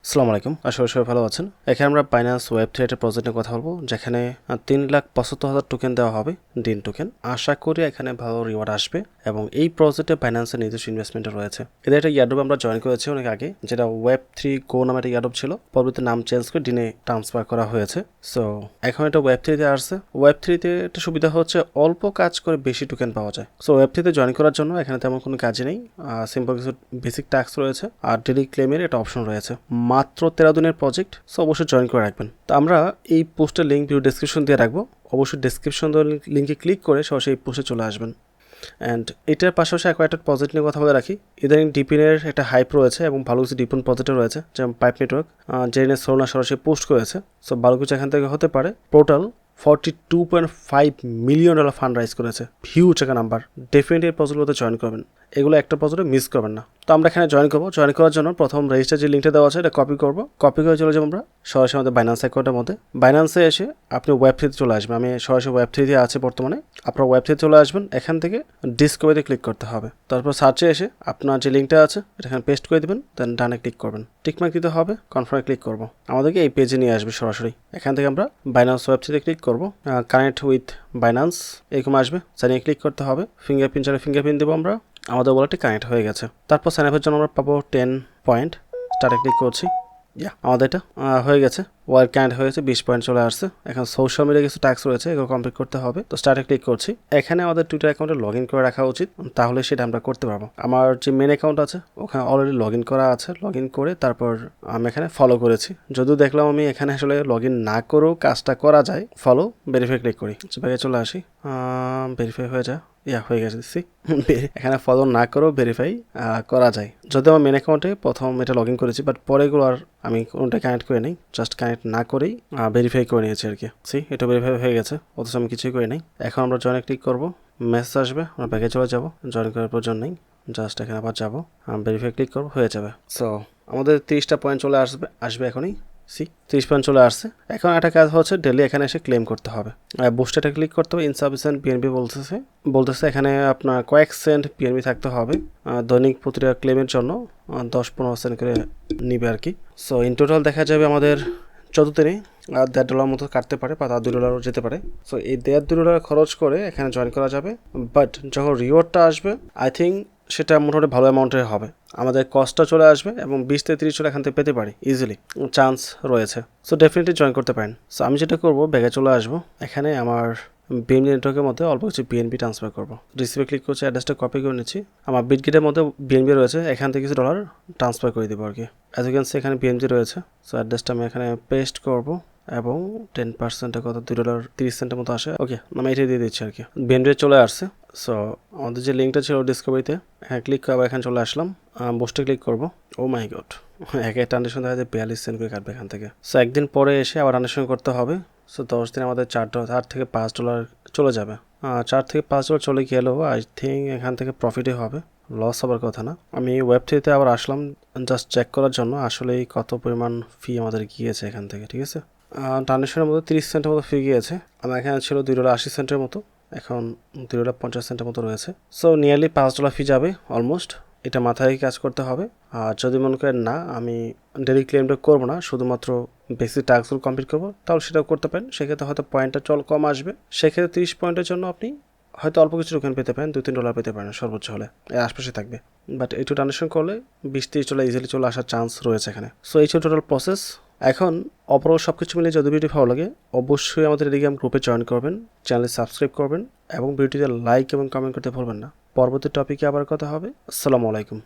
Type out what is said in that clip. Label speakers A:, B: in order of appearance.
A: আসসালামু আলাইকুম, আশা করি সবাই ভালো আছেন। এখানে আমরা বাইন্যান্স ওয়েব থ্রি একটা প্রজেক্ট নিয়ে কথা বলবো, যেখানে 3,75,000 টোকেন দেওয়া হবে, ডিন টোকেন। আশা করি এখানে ভালো রিওয়ার্ড আসবে এবং এই প্রজেক্টে বাইন্যান্সের নিজস্ব ইনভেস্টমেন্ট রয়েছে। এদের একটা ইয়ারড্রপ আমরা জয়েন করেছি অনেক আগে, যেটা ওয়েব থ্রি গো নামে একটা ইয়ারড্রপ ছিল, পরবর্তীতে নাম চেঞ্জ করে ডিনে ট্রান্সফার করা হয়েছে। সো এখন এটা ওয়েব থ্রিতে আসছে। ওয়েব থ্রিতে একটা সুবিধা হচ্ছে অল্প কাজ করে বেশি টোকেন পাওয়া যায়। সো ওয়েব থ্রিতে জয়েন করার জন্য এখানে তেমন কোনো কাজই নেই, সিম্পল কিছু বেসিক টাস্ক রয়েছে আর ডেলি ক্লেমের একটা অপশন রয়েছে। মাত্র 13 দিনের প্রজেক্ট, সো অবশ্যই জয়েন করে রাখবেন। তো আমরা এই পোস্টের লিঙ্ক ভিডিও ডেসক্রিপশন দিয়ে রাখবো, অবশ্যই ডেসক্রিপশন লিঙ্কে ক্লিক করে সরাসরি এই পোস্টে চলে আসবেন। অ্যান্ড এটার পাশাপাশি একটা প্রজেক্ট নিয়ে কথা বলে রাখি। ইদানিং ডিপিনের একটা হাইপ রয়েছে এবং ভালো কিছু ডিপন প্রজেক্টও রয়েছে, যেমন পাইপ নেটওয়ার্ক, যে নিয়ে সোলনা সরাসরি পোস্ট করেছে। সো ভালো কিছু এখান থেকে হতে পারে। টোটাল $42.5 মিলিয়ন ফান্ড রাইজ করেছে, হিউজ একটা নাম্বার। ডেফিনেটলি এই প্রজেক্টগুলোতে জয়েন করবেন, এগুলো একটা প্রজেক্টে মিস করবেন না। তো আমরা এখানে জয়েন করবো। জয়েন করার জন্য প্রথম রেজিস্টার যে লিঙ্কটা দেওয়া আছে এটা কপি করবো। কপি করে চলে যাবো আমরা সরাসরি আমাদের বাইন্যান্স অ্যাকাউন্টের মধ্যে। বাইন্যান্সে এসে আপনি ওয়েব থ্রিতে চলে আসবেন। আমি সরাসরি ওয়েব থ্রিতে আছে বর্তমানে। আপনার ওয়েব থ্রিতে চলে আসবেন, এখান থেকে ডিসকভারিতে ক্লিক করতে হবে। তারপর সার্চে এসে আপনার যে লিঙ্কটা আছে এটা এখানে পেস্ট করে দেবেন, দেন ডানে ক্লিক করবেন। টিকমার্ক দিতে হবে, কনফার্মে ক্লিক করবো। আমাদেরকে এই পেজে নিয়ে আসবে সরাসরি। এখান থেকে আমরা বাইন্যান্স ওয়েব থ্রিতে ক্লিক করবো, কানেক্ট উইথ বাইন্যান্স এরকম আসবে। জানিয়ে ক্লিক করতে হবে। ফিঙ্গারপ্রিন্ট চাইলে ফিঙ্গারপ্রিন্ট দেবো আমরা। আমাদের ওয়ালেটটি কানেক্ট হয়ে গেছে। তারপর সাইন আপের জন্য আমরা পাবো 10 পয়েন্ট। স্টার্টে ক্লিক করছি। আমাদের এটা হয়ে গেছে। ওয়ালেট কানেক্ট হয়েছে, 20 পয়েন্ট চলে আসছে। এখন সোশ্যাল মিডিয়া কিছু ট্যাক্স রয়েছে, এগুলো কমপ্লিট করতে হবে। তো স্টার্টে ক্লিক করছি। এখানে আমাদের টুইটার অ্যাকাউন্টে লগ ইন করে রাখা উচিত, তাহলে সেটা আমরা করতে পারবো। আমার যে মেন অ্যাকাউন্ট আছে ওখানে অলরেডি লগ ইন করা আছে। লগ ইন করে তারপর আমি এখানে ফলো করেছি। যদিও দেখলাম আমি এখানে আসলে লগ ইন না করেও কাজটা করা যায়। ফলো, ভেরিফাই ক্লিক করি। ব্যাগে চলে আসি, ভেরিফাই হয়ে যায়। হয়ে গেছে দিচ্ছি। এখানে ফলো না করেও ভেরিফাই করা যায়। যদি আমার মেন অ্যাকাউন্টে প্রথম এটা লগ ইন করেছি, বাট পরে এগুলো আর আমি কোনটা কানেক্ট করে নিই, জাস্ট কানেক্ট না করেই ভেরিফাই করে নিয়েছি আর কি। এটা ভেরিফাই হয়ে গেছে, অথচ আমি কিছুই করে নিই। এখন আমরা জয়েনে ক্লিক করবো, মেসেজ আসবে, আমরা ব্যাগে চলে যাবো। জয়েন করার প্রয়োজন নেই, জাস্ট এখানে আবার যাবো, ভেরিফাই ক্লিক করবো, হয়ে যাবে। সো আমাদের 30টা পয়েন্ট চলে আসবে এখনই। 30 পয়েন্ট চলে আসছে। এখন একটা কাজ হচ্ছে ডেলি এখানে এসে ক্লেম করতে হবে। বুস্টেটা ক্লিক করতে হবে। ইনসাফিসিয়েন্ট পিএনবি বলতেছে এখানে আপনার কয়েক সেন্ট পিএনবি থাকতে হবে। দৈনিক প্রতিটা ক্লেমের জন্য 10-15 সেন্ট করে নিবে আর কি। সো ইন টোটাল দেখা যাবে আমাদের 14 দিনে $1.5 মতো কাটতে পারে, বা $2 যেতে পারে। সো এই $1.5 খরচ করে এখানে জয়েন করা যাবে। বাট যখন রিওয়ার্ডটা আসবে, আই থিঙ্ক সেটা মোটামুটি ভালো অ্যামাউন্টের হবে। আমাদের কস্টটা চলে আসবে এবং 20 থেকে 30 এখান থেকে পেতে পারি, ইজিলি চান্স রয়েছে। সো ডেফিনেটলি জয়েন করতে পারেন। সো আমি যেটা করবো, ব্যাগে চলে আসবো। এখানে আমার বিএনবি নেটওয়ার্কের মধ্যে অল্প কিছু বিএনবি ট্রান্সফার করবো। রিসিভে ক্লিক করছি, অ্যাড্রেসটা কপি করে নিচ্ছি। আমার বিটগেটের মধ্যে বিএনবি রয়েছে, এখান থেকে কিছু ডলার ট্রান্সফার করে দেবো আর কি। অ্যাজ ইউ ক্যান সি এখানে বিএনবি রয়েছে। সো অ্যাড্রেসটা আমি এখানে পেস্ট করবো এবং 10% কত $2.30 মতো আসে। ওকে, আমি এটাই দিয়ে দিচ্ছি আর কি। বিএনবি চলে আসছে। সো আমাদের যে লিঙ্কটা ছিল ডিসকভারিতে, হ্যাঁ ক্লিক করবো, এখানে চলে আসলাম। বুস্টে ক্লিক করবো। ও মাই গড, একে ট্রানজেকশন দেখা যায় 42 সেন্ট করে কাটবে এখান থেকে। সো একদিন পরে এসে আবার ট্রানজেকশন করতে হবে। সো 10 দিন আমাদের $4 থেকে $5 চলে যাবে। $4 থেকে $5 চলে গেলেও আই থিঙ্ক এখান থেকে প্রফিটই হবে, লস হবার কথা না। আমি ওয়েব থ্রিতে আবার আসলাম জাস্ট চেক করার জন্য আসলেই কত পরিমাণ ফি আমাদের গিয়েছে এখান থেকে। ঠিক আছে, ট্রানজেকশনের মধ্যে 30 সেন্টের মতো ফি গিয়েছে। আমার এখানে ছিল $2.80 মতো, এখন $2.50 মতো রয়েছে। সো নিয়ারলি $5 ফি যাবে অলমোস্ট। এটা মাথায় কাজ করতে হবে। আর যদি মনে করেন না আমি ডেলি ক্লেমটা করবো না, শুধুমাত্র বেসিক টাস্কগুলো কমপ্লিট করবো, তাহলে সেটাও করতে পারেন। সেক্ষেত্রে হয়তো পয়েন্টটা কম আসবে। সেক্ষেত্রে 30 পয়েন্টের জন্য আপনি হয়তো অল্প কিছু টোকেন পেতে পারেন, $2-3 পেতে পারেন সর্বোচ্চ হলে, এর আশপাশে থাকবে। বাট একটু ট্রানজেকশন করলে $20-30 ইজিলি চলে আসার চান্স রয়েছে এখানে। সো এই ছিল টোটাল প্রসেস। এখন অপর সব কিছু মিলিয়ে যদি ভিডিও ভালো লাগে, অবশ্যই আমাদের টেলিগ্রাম গ্রুপে জয়েন করবেন, চ্যানেলে সাবস্ক্রাইব করবেন এবং ভিডিওতে লাইক এবং কমেন্ট করতে ভুলবেন না। পরবর্তী টপিকে আবার কথা হবে। আসসালামু আলাইকুম।